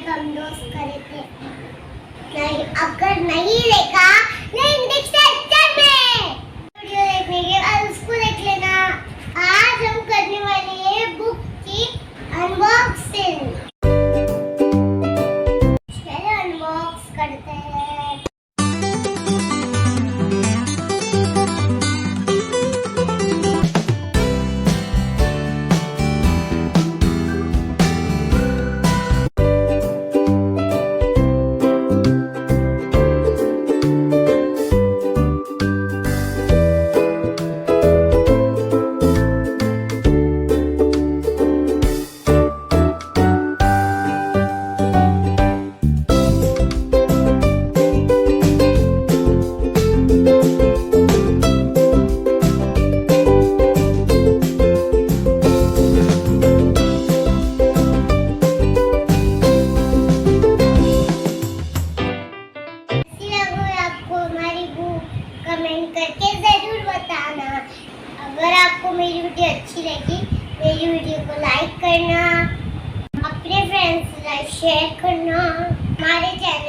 हम दोस्त करे थे। नहीं, अगर नहीं देखा लिंक डिस्क्रिप्शन में, वीडियो देखने के बाद उसको देख लेना। आज हम करने वाले हैं बुक की अनबॉक्सिंग। चलो अनबॉक्स करते हैं। कमेंट करके जरूर बताना। अगर आपको मेरी वीडियो अच्छी लगी, मेरी वीडियो को लाइक करना, अपने फ्रेंड्स के साथ शेयर करना, हमारे चैनल